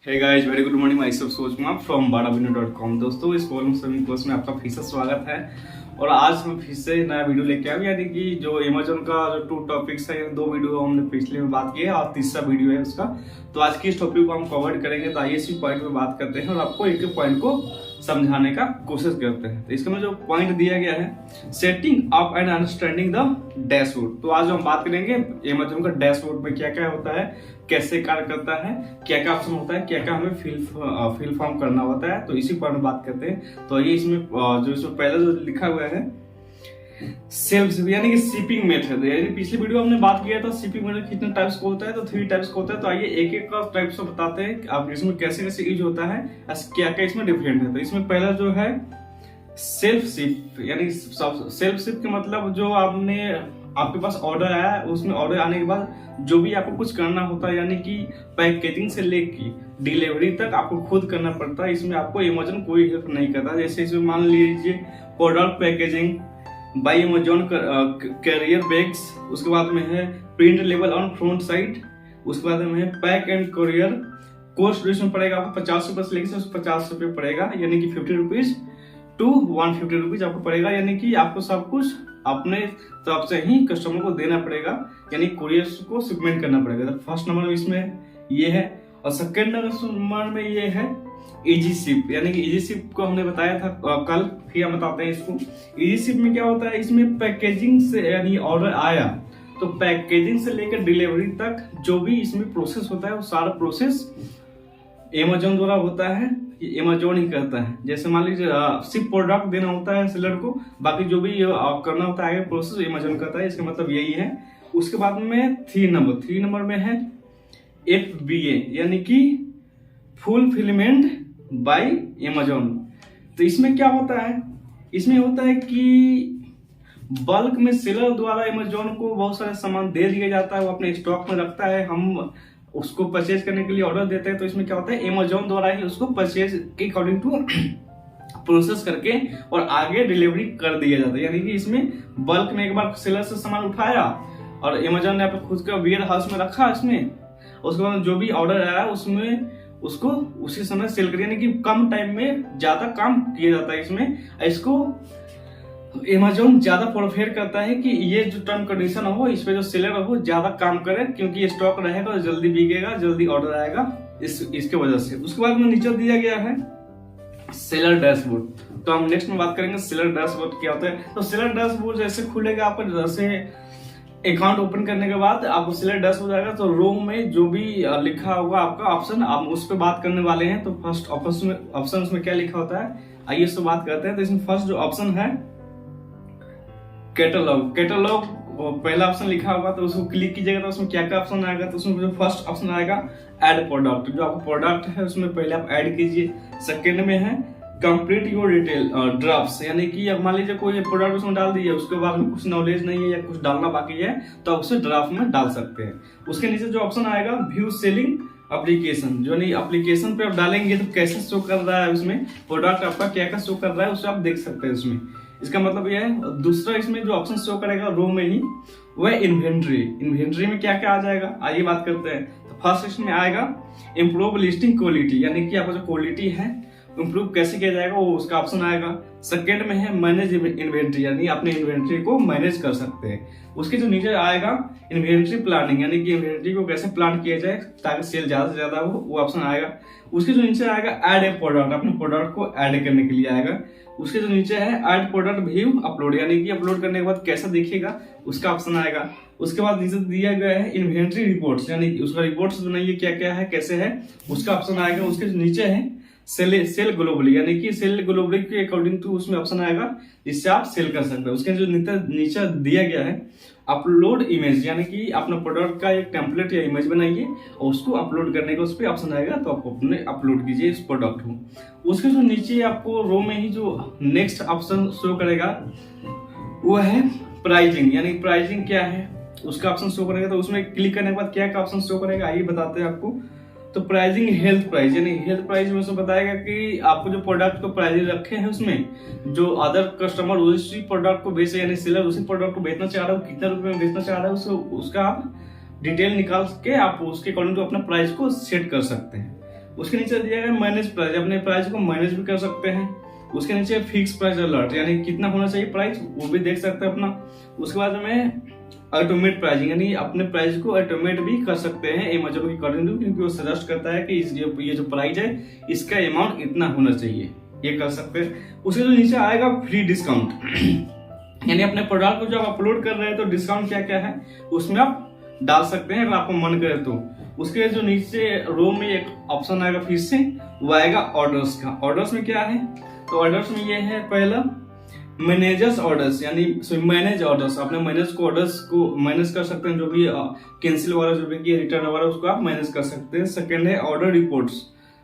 हे guys, very good morning. Myself सोच Kumar from badavinod.com। दोस्तों, इस कॉलम सभी कोर्स में आपका फिर से स्वागत है। और आज मैं फिर से नया वीडियो लेके आया, यानी कि जो अमेजोन का जो 2 टॉपिक्स है, 2 वीडियो हमने पिछले में बात की है और तीसरा वीडियो है उसका। तो आज की इस टॉपिक को हम कवर करेंगे। तो आइए इसी पॉइंट पे बात करते हैं और आपको एक एक पॉइंट को समझाने का कोशिश करते हैं। तो इसका में जो पॉइंट दिया गया है, setting up and understanding the dashboard. तो आज हम बात करेंगे अमेजोन का डैशबोर्ड में क्या क्या होता है, कैसे कार्य करता है, क्या क्या ऑप्शन होता है, क्या क्या हमें फिल फॉर्म करना होता है। तो इसी पर हम बात करते हैं। तो ये इसमें जो इसमें पहले जो लिखा हुआ है सेल्फ यानी कि शिपिंग मेथड, यानी पिछली वीडियो हमने बात किया था शिपिंग मेथड कितने टाइप्स को होता है, तो 3 टाइप्स को होता है। तो आइए एक एक का टाइप्स को बताते हैं आप इसमें कैसे कैसे यूज होता है, क्या क्या इसमें डिफरेंट है। तो इसमें पहला जो है सेल्फ शिप, यानी सेल्फ शिप का मतलब जो आपके पास ऑर्डर आया है, उसमें ऑर्डर आने के बाद जो भी आपको कुछ करना होता है, यानी कि पैकेजिंग से लेके डिलीवरी तक आपको खुद करना पड़ता है। इसमें आपको अमेजोन कोई हेल्प नहीं करता। जैसे इसमें मान लीजिए product packaging by Amazon carrier bags, उसके बाद में है print label on front side, उसके बाद में है पैक एंड कोरियर। कॉस्ट इसमें पड़ेगा आपको 50 रुपए से लेकर 50 रुपए पड़ेगा, यानी कि 50 रुपीज टू 150 रुपीज आपको पड़ेगा। यानी कि आपको सब कुछ अपने तरफ से ही कस्टमर को देना पड़ेगा, यानी कुरियर को शिपमेंट करना पड़ेगा। तो फर्स्ट नंबर में इसमें ये है। और सेकंड नंबर में ये है इजी शिप, यानी कि इजी शिप को हमने बताया था कल, फिर हम बताते हैं इसको। इजी शिप में क्या होता है, इसमें पैकेजिंग से यानी ऑर्डर आया तो पैकेजिंग से लेकर डिलीवरी तक जो भी इसमें प्रोसेस होता है वो सारा प्रोसेस अमेजोन द्वारा होता है, ये अमेजोन ही करता है। जैसे मान लीजिए सिर्फ प्रोडक्ट देना होता है सेलर को, बाकी जो भी करना होता है प्रोसेस अमेजोन करता है। इसका मतलब यही है। उसके बाद में 3 नंबर में है FBA, यानी कि फुलफिलमेंट बाय अमेजोन। तो इसमें क्या होता है, इसमें होता है कि बल्क में सेलर द्वारा अमेजोन को बहुत सारे सामान दे दिया जाता है, वो अपने स्टॉक में रखता है, हम उसको परचेज करने के लिए ऑर्डर देते हैं। तो इसमें क्या होता है, अमेजोन द्वारा ही उसको परचेज के अकॉर्डिंग टू प्रोसेस करके और आगे डिलीवरी कर दिया जाता है। यानी कि इसमें बल्क में एक बार सेलर से सामान उठाया और अमेजोन ने अपने खुद का वेयर हाउस में रखा, इसमें उसके बाद जो भी ऑर्डर आया उसमें उसको उसी समय सेल करिए, यानी कि कम टाइम में ज्यादा काम किया जाता है। इसमें इसको अमेजोन ज्यादा प्रोफेर करता है कि ये जो टर्म कंडीशन हो, इस पे जो सेलर हो ज्यादा काम करे, क्योंकि ये स्टॉक रहेगा तो जल्दी बिकेगा, जल्दी ऑर्डर आएगा, इसके वजह से। उसके बाद में नीचे दिया गया है सेलर डैशबोर्ड। तो हम नेक्स्ट में बात करेंगे सेलर डैशबोर्ड क्या होता है। तो सेलर डैशबोर्ड जैसे खुलेगा आपका, जैसे अकाउंट ओपन करने के बाद आपको सेलर डैशबोर्ड आएगा, तो रो में जो भी लिखा होगा आपका ऑप्शन, आप उस पर बात करने वाले हैं। तो फर्स्ट ऑप्शन में क्या लिखा होता है, आइए इससे बात करते हैं। तो इसमें फर्स्ट जो ऑप्शन है कैटलॉग पहला ऑप्शन लिखा होगा, तो उसको क्लिक कीजिएगा तो उसमें क्या क्या ऑप्शन आएगा। तो उसमें जो फर्स्ट ऑप्शन आएगा ऐड प्रोडक्ट, जो आपका प्रोडक्ट है उसमें पहले आप ऐड कीजिए। सेकंड में है कंप्लीट योर डिटेल ड्राफ्ट्स, यानी कि अब मान लीजिए कोई प्रोडक्ट उसमें डाल दिया, उसके बाद में कुछ नॉलेज नहीं है या कुछ डालना बाकी है, तो आप उसे ड्राफ्ट में डाल सकते हैं। उसके नीचे जो ऑप्शन आएगा व्यू सेलिंग एप्लीकेशन, जो नहीं एप्लीकेशन पे आप डालेंगे तो कैसे शो कर रहा है, उसमें प्रोडक्ट आपका क्या क्या शो कर रहा है उसे आप देख सकते हैं उसमें। इसका मतलब यह है। दूसरा इसमें जो ऑप्शन शो करेगा रो में ही, वह इन्वेंट्री में क्या क्या आ जाएगा, आइए बात करते हैं। तो फर्स्ट इसमें आएगा इम्प्रूव लिस्टिंग क्वालिटी, यानी कि आपका जो क्वालिटी है इम्प्रूव कैसे किया जाएगा वो उसका ऑप्शन आएगा। सेकंड में है मैनेज इन्वेंट्री, यानी अपने इन्वेंट्री को मैनेज कर सकते हैं। उसके जो नीचे आएगा इन्वेंट्री प्लानिंग, यानी कि इन्वेंट्री को कैसे प्लान किया जाए ताकि सेल ज्यादा से ज्यादा हो, वो ऑप्शन आएगा। उसके जो नीचे आएगा ऐड ए प्रोडक्ट, अपने प्रोडक्ट को ऐड करने के लिए आएगा। उसके जो नीचे है ऐड प्रोडक्ट व्यू अपलोड, यानी कि अपलोड करने के बाद कैसा दिखेगा उसका ऑप्शन आएगा। उसके बाद नीचे दिया गया है इन्वेंट्री रिपोर्ट्स, यानी कि उसका रिपोर्ट्स बनाइए क्या क्या है कैसे है, उसका ऑप्शन आएगा। उसके जो नीचे है सेल ग्लोबली, यानी कि सेल ग्लोबली के अकॉर्डिंग टू उसमें ऑप्शन आएगा जिससे आप सेल कर सकते हैं। उसके जो नीचे दिया गया है अपलोड इमेज, यानी कि अपना प्रोडक्ट का एक टेम्पलेट या इमेज बनाइए और उसको अपलोड करने का उस पर ऑप्शन आएगा, तो आप अपने अपलोड कीजिए इस प्रोडक्ट को। उसके जो नीचे आपको रो में ही जो नेक्स्ट ऑप्शन शो करेगा वो है प्राइसिंग, यानी प्राइसिंग क्या है उसका ऑप्शन शो करेगा। तो उसमें क्लिक करने के बाद क्या क्या ऑप्शन शो करेगा आइए बताते हैं आपको। तो प्राइसिंग हेल्थ प्राइस, यानी हेल्थ प्राइस में उसमें बताएगा कि आपको जो प्रोडक्ट को प्राइस रखे हैं उसमें जो अदर कस्टमर उसी प्रोडक्ट को बेचे, यानी सेलर उसी प्रोडक्ट को बेचना चाह रहा है, कितने रुपए में बेचना चाह रहा है, उसका आप डिटेल निकाल के आप उसके अकॉर्डिंग टू अपना प्राइस को सेट कर सकते हैं। उसके नीचे दिया गया मैनेज प्राइस, अपने प्राइस को मैनेज भी कर सकते हैं। उसके नीचे फिक्स प्राइस अलर्ट, यानी कितना होना चाहिए प्राइस वो भी देख सकते हैं अपना। उसके बाद में ऑटोमेट प्राइसिंग, यानी अपने प्राइस को ऑटोमेट भी कर सकते हैं अमेजोन के अकॉर्डिंग टू, क्योंकि वो सजेस्ट करता है कि ये जो प्राइस है इसका अमाउंट इतना होना चाहिए, ये कर सकते हैं। उसके जो नीचे आएगा फ्री डिस्काउंट, यानी अपने प्रोडक्ट को जब अपलोड कर रहे हैं तो डिस्काउंट क्या क्या है उसमें आप डाल सकते हैं अगर आपको मन करे तो। उसके जो नीचे रो में एक ऑप्शन आएगा फिर से, वो आएगा ऑर्डर्स का। ऑर्डर्स में क्या है, तो ऑर्डर्स में ये है पहला मैनेजर्स ऑर्डर्स, यानी मैनेज ऑर्डर्स, अपने मैनेज को ऑर्डर्स को मैनेज कर सकते हैं, जो भी कैंसिल वगैरह जो भी रिटर्न वगैरह उसको आप मैनेज कर सकते हैं। सेकंड है ऑर्डर रिपोर्ट्स,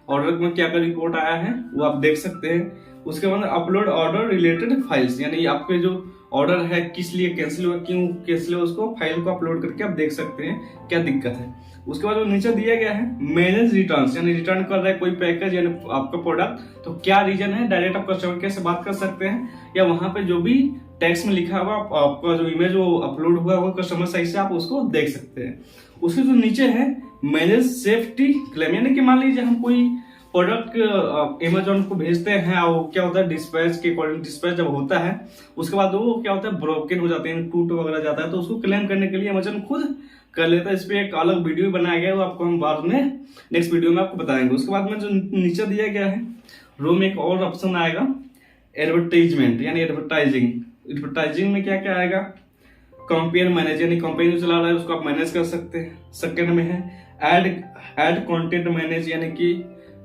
ऑर्डर में क्या क्या रिपोर्ट आया है वो आप देख सकते हैं। उसके बाद अपलोड ऑर्डर रिलेटेड फाइल्स, यानी आपके जो ऑर्डर है किस लिए कैंसिल हुआ, क्यों कैंसिल हुआ, उसको फाइल को अपलोड करके आप देख सकते हैं क्या दिक्कत है। उसके बाद नीचे दिया गया है मैनेज रिटर्न्स, यानी रिटर्न कर रहा है कोई पैकेज यानी आपका प्रोडक्ट, तो क्या रीजन है, डायरेक्ट आप कस्टमर केयर से बात कर सकते हैं, या वहां पे जो भी टेक्स्ट में लिखा हुआ आपका जो इमेज वो अपलोड हुआ है कस्टमर साइड से आप उसको देख सकते हैं। उसके जो नीचे है मैनेज सेफ्टी क्लेम, यानी कि मान लीजिए हम कोई प्रोडक्ट अमेजोन को भेजते हैं और क्या होता है डिस्पैच के अकॉर्डिंग, डिस्पैच जब होता है उसके बाद वो क्या होता है ब्रोकन हो जाते हैं, टूट वगैरह जाता है, तो उसको क्लेम करने के लिए अमेजोन खुद कर लेता है। इस पे एक अलग वीडियो बनाया गया है, वो आपको हम बाद में नेक्स्ट वीडियो में आपको बताएंगे। उसके बाद में जो नीचे दिया गया है रो में एक और ऑप्शन आएगा एडवर्टाइजमेंट, यानी एडवर्टाइजिंग। एडवर्टाइजिंग में क्या क्या आएगा, कंपेयर मैनेज, यानी कंपनी जो चला रहा है उसको आप मैनेज कर सकते हैं। सेकंड में है एड कंटेंट मैनेज, यानी कि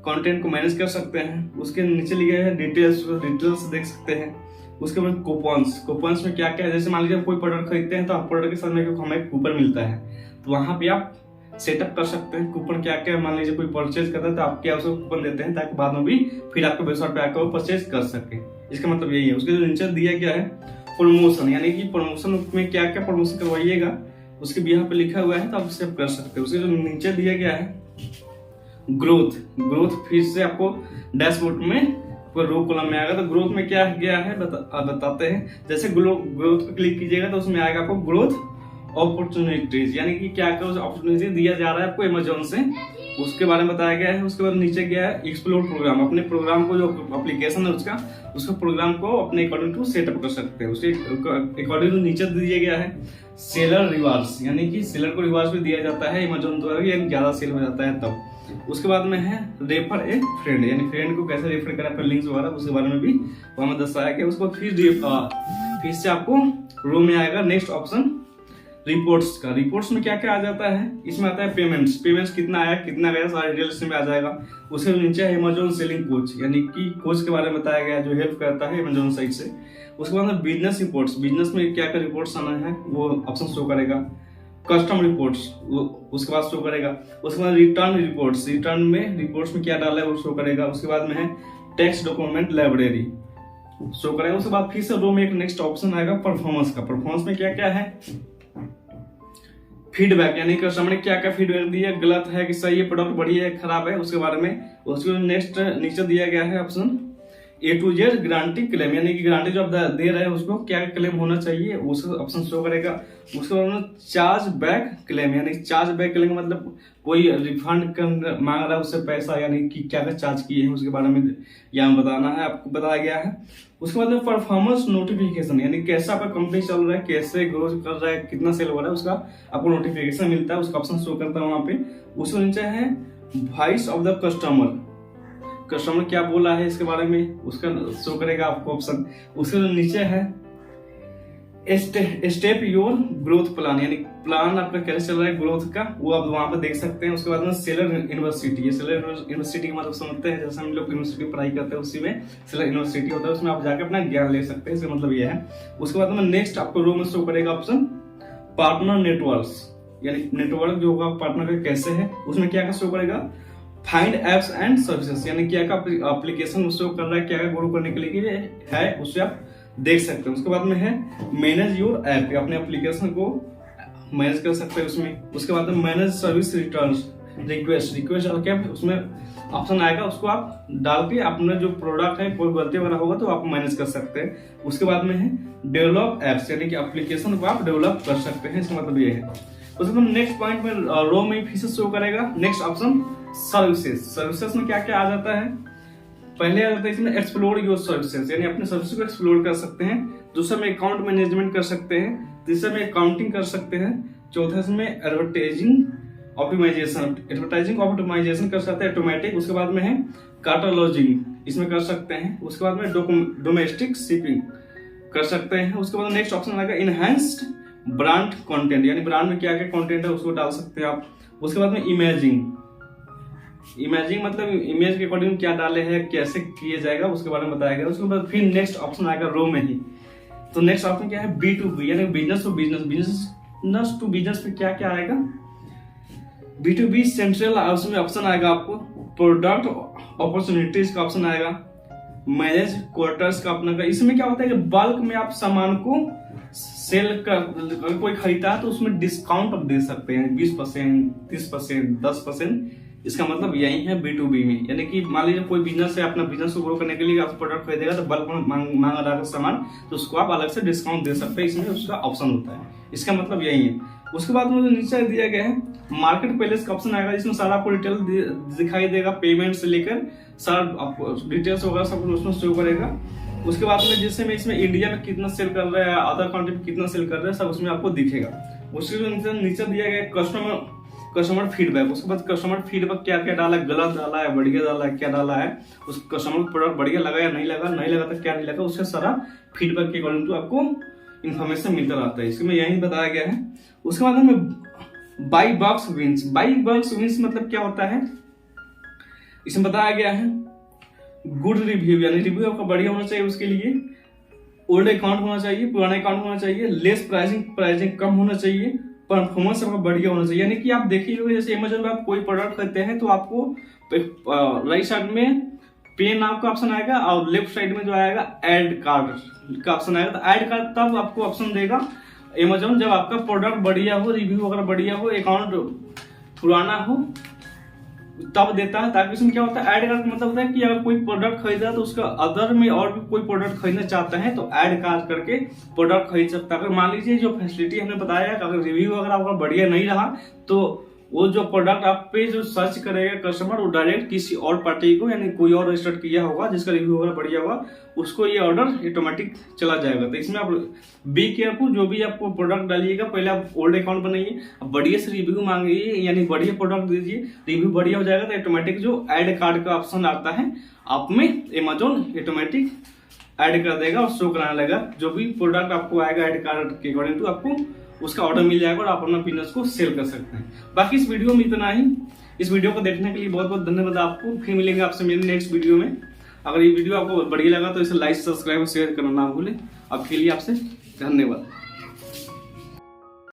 कंटेंट को मैनेज कर सकते हैं। उसके नीचे लिखा है डिटेल्स, डिटेल्स देख सकते हैं। उसके बाद कूपन्स, कूपन्स में क्या क्या है, जैसे मान लीजिए कोई प्रोडक्ट खरीदते हैं तो आप प्रोडक्ट के साथ में हमें कूपन मिलता है, तो वहां पे आप सेटअप कर सकते हैं कूपन क्या क्या। मान लीजिए कोई परचेज करता है तो आप क्या उसको कूपन देते हैं ताकि बाद में भी फिर आपके वेबसाइट पे आकर वो परचेज कर सके, इसका मतलब यही है। उसके जो नीचे दिया गया है प्रमोशन, यानी कि प्रमोशन में क्या क्या प्रमोशन करवाइएगा उसके भी यहाँ पे लिखा हुआ है, तो आप उससे कर सकते हैं। उसके जो नीचे दिया गया है ग्रोथ, ग्रोथ फिर से आपको डैशबोर्ड में रो कॉलम में आएगा, तो ग्रोथ में क्या गया है बताते हैं। जैसे ग्रोथ पे क्लिक कीजिएगा तो उसमें आएगा आपको ग्रोथ अपॉर्चुनिटीज, यानी कि क्या क्या अपॉर्चुनिटी दिया जा रहा है आपको अमेजोन से, उसके बारे में बताया गया है। उसके बाद नीचे गया है एक्सप्लोर प्रोग्राम, अपने प्रोग्राम को जो एप्लीकेशन है उसका प्रोग्राम को अपने अकॉर्डिंग टू सेटअप कर सकते हैं। उसके अकॉर्डिंग टू नीचे दिया गया है सेलर रिवार्ड्स, यानी कि सेलर को रिवार्ड्स भी दिया जाता है अमेजोन द्वारा, यानी ज्यादा सेल हो जाता है तब। उसके बाद में है रेफर ए फ्रेंड, यानी फ्रेंड को कैसे रेफर करें पर लिंक्स वगैरह उसके बारे में भी हमें दर्शाया गया। उसको फिर से आपको रो में आएगा नेक्स्ट ऑप्शन रिपोर्ट्स का। रिपोर्ट्स में क्या क्या आ जाता है, इसमें आता है पेमेंट्स, पेमेंट्स कितना आया कितना गया सारा डिटेल्स में आ जाएगा। उसके नीचे है अमेजोन सेलिंग कोच, यानी कि कोच के बारे में बताया गया जो हेल्प करता है अमेजोन साइट से। उसके बाद बिजनेस रिपोर्ट्स, बिजनेस में क्या क्या रिपोर्ट्स आना है वो ऑप्शन शो करेगा। कस्टम रिपोर्ट्स उसके बाद शो करेगा। उसके बाद रिटर्न रिपोर्ट्स, रिटर्न में रिपोर्ट्स में क्या डाला है वो शो करेगा। उसके बाद में है टेक्स्ट डॉक्यूमेंट लाइब्रेरी शो करेगा। उसके बाद फिर से रो में एक नेक्स्ट ऑप्शन आएगा परफॉर्मेंस का। परफॉर्मेंस में क्या क्या है, फीडबैक, यानी कस्टमर ने क्या क्या फीडबैक दिया, गलत है कि सही है, प्रोडक्ट बढ़िया है खराब है, उसके बारे में। उसके नेक्स्ट नीचे दिया गया है option A to Z guarantee claim, यानी कि गारंटी जो आप दे रहे हैं उसको क्या क्लेम होना चाहिए उसका ऑप्शन शो करेगा। उसके बाद चार्ज बैक क्लेम, यानी चार्ज बैक क्लेम मतलब कोई रिफंड मांग रहा है उससे पैसा, यानी कि क्या क्या चार्ज किए हैं उसके बारे में यहाँ बताना है, आपको बताया गया है। उसके बाद परफॉर्मेंस नोटिफिकेशन, यानी कैसा आपका कंपनी चल रहा है, कैसे ग्रोथ कर रहा है, कितना सेल हो रहा है, उसका आपको नोटिफिकेशन मिलता है, उसका ऑप्शन शो करता है वहां पे। उसके नीचे है voice of the customer, customer क्या बोला है इसके बारे में उसका शो करेगा आपको ऑप्शन। उसके नीचे है स्टेप योर ग्रोथ प्लान, यानी प्लान आपका कैसे चल रहा है ग्रोथ का वो आप वहां पर देख सकते हैं। उसके बाद में सेलर यूनिवर्सिटी, ये सेलर यूनिवर्सिटी का मतलब समझते हैं, जैसे हम लोग यूनिवर्सिटी में पढ़ाई करते हैं उसी में सेलर यूनिवर्सिटी होता है, उसमें आप जाकर अपना ज्ञान ले सकते हैं, इसका मतलब ये है। उसके बाद में नेक्स्ट आपको रो में शो करेगा ऑप्शन पार्टनर नेटवर्क, यानी नेटवर्क जो होगा पार्टनर का कैसे है, उसमें क्या क्या शो करेगा फाइंड एप्स एंड सर्विसेज, यानी क्या क्या एप्लीकेशन शो कर रहा है, क्या क्या ग्रो करने के लिए है उसे आप देख सकते हैं। उसके बाद में है मैनेज योर ऐप, अपने एप्लीकेशन को मैनेज कर सकते हैं उसमें। उसके बाद में मैनेज सर्विस रिटर्न्स रिक्वेस्ट क्या उसमें ऑप्शन आएगा, उसको आप डाल के अपना जो प्रोडक्ट है कोई गलती वगैरह होगा तो आप मैनेज कर सकते हैं। उसके बाद में है डेवलप एप्स, यानी कि एप्लीकेशन को आप डेवलप कर सकते हैं, इसका मतलब ये है। उसके बाद नेक्स्ट पॉइंट में रो में फीसेस शो करेगा। Next option services. सर्विसेज में क्या क्या आ जाता है, पहले आ जाता है इसमें एक्सप्लोर योर सर्विसेज, यानी अपने सर्विस को एक्सप्लोर कर सकते हैं। दूसरा में अकाउंट मैनेजमेंट कर सकते हैं। तीसरा में अकाउंटिंग कर सकते हैं। चौथा इसमें एडवर्टाइजिंग ऑप्टिमाइजेशन कर सकते हैं ऑटोमेटिक। उसके बाद में है कैटलॉजिंग, इसमें कर सकते हैं। उसके बाद में डोमेस्टिक शिपिंग कर सकते हैं। उसके बाद नेक्स्ट ऑप्शन आएगा इनहैंस्ड ब्रांड कंटेंट, यानी ब्रांड में क्या क्या कंटेंट है उसको डाल सकते हैं आप। उसके बाद में इमेजिंग मतलब इमेज के अकॉर्डिंग क्या डाले हैं, कैसे किया जाएगा, उसके बारे में बताया गया। उसके बाद फिर नेक्स्ट ऑप्शन आएगा रो में ही। तो नेक्स्ट ऑप्शन क्या है, B2B, यानी business to business. Business to business में क्या क्या आएगा, B2B सेंट्रल, उसमें ऑप्शन आएगा आपको प्रोडक्ट अपॉर्चुनिटीज का ऑप्शन आएगा, मैनेज क्वार्टर्स का अपना का। इसमें क्या होता है कि बल्क में आप सामान को सेल कर, कोई खरीदता है तो उसमें डिस्काउंट आप दे सकते हैं 20%, 30%, 10%। इसका मतलब यही है B2B में, यानी कि मान लीजिए कोई बिजनेस है, अपना बिजनेस को ग्रो करने के लिए आप प्रोडक्ट खरीदेगा तो बल्क में मांगा रहा है सामान, तो उसको आप अलग से डिस्काउंट दे सकते हैं, इसमें उसका ऑप्शन होता है। इसका मतलब यही है। उसके बाद में जो नीचे दिया गया है मार्केट प्लेस का ऑप्शन आएगा, जिसमें सारा आपको डिटेल दिखाई देगा, पेमेंट से लेकर सारा डिटेल्स वगैरह सब कुछ उसमें शो करेगा। उसके बाद में जैसे में इसमें इंडिया में कितना सेल कर रहा है, अदर कंट्री में कितना सेल कर रहा है, सब उसमें आपको दिखेगा। उसके नीचे दिया गया कस्टमर फीडबैक। उसके बाद कस्टमर फीडबैक क्या क्या डाला है, गलत डाला है, बढ़िया डाला है, क्या डाला है, उस कस्टमर को प्रोडक्ट बढ़िया लगा या नहीं लगा तो क्या नहीं लगा, उससे सारा फीडबैक के अकॉर्डिंग टू आपको इन्फॉर्मेशन मिलता रहता है। इसमें यही बताया गया है। उसके बाद हमें बाई बॉक्स विंस मतलब क्या होता है, इसमें बताया गया है गुड रिव्यू, यानी रिव्यू आपका बढ़िया होना चाहिए। उसके लिए ओल्ड अकाउंट होना चाहिए, पुराना अकाउंट होना चाहिए, लेस प्राइसिंग कम होना चाहिए, परफॉर्मेंस आपका बढ़िया होना चाहिए। यानी कि आप देखिए जैसे अमेज़न में आप कोई प्रोडक्ट खरीदते हैं तो आपको राइट साइड में पे नाउ का ऑप्शन आएगा और लेफ्ट साइड में जो आएगा ऐड कार्ड का ऑप्शन आएगा। तो ऐड कार्ड तब आपको ऑप्शन देगा अमेज़न जब आपका प्रोडक्ट बढ़िया हो, रिव्यू वगैरह बढ़िया हो, अकाउंट पुराना हो, तब देता है। ताकि इसमें क्या होता है, ऐड कार्ड मतलब होता है कि अगर कोई प्रोडक्ट खरीदा है तो उसका अदर में और भी कोई प्रोडक्ट खरीदना चाहता है तो ऐड कार्ड करके प्रोडक्ट खरीद सकता है। अगर मान लीजिए जो फैसिलिटी हमने बताया है, अगर रिव्यू अगर आपका बढ़िया नहीं रहा तो वो जो प्रोडक्ट आप पे जो सर्च करेगा कस्टमर, वो डायरेक्ट किसी और पार्टी को, यानी कोई और रजिस्टर्ड किया होगा जिसका रिव्यू वगैरह बढ़िया होगा, उसको ये ऑर्डर ऑटोमेटिक चला जाएगा। तो इसमें आप बी केयरफुल, जो भी आपको प्रोडक्ट डालिएगा पहले आप ओल्ड अकाउंट बनाइए, बढ़िया से रिव्यू मांगिए, यानी बढ़िया प्रोडक्ट दीजिए, रिव्यू बढ़िया हो जाएगा तो ऑटोमेटिक जो ऐड कार्ड का ऑप्शन आता है आप में अमेज़न ऑटोमेटिक ऐड कर देगा और शो कराने लगेगा। जो भी प्रोडक्ट आपको आएगा ऐड कार्ड के अकॉर्डिंग टू आपको उसका ऑर्डर मिल जाएगा और आप अपना बिजनेस को सेल कर सकते हैं। बाकी इस वीडियो में इतना ही। इस वीडियो को देखने के लिए बहुत बहुत धन्यवाद आपको। फिर मिलेंगे आपसे मेरे नेक्स्ट वीडियो में। अगर ये वीडियो आपको बढ़िया लगा तो इसे लाइक, सब्सक्राइब और शेयर करना ना भूलें। अब के लिए आपसे धन्यवाद।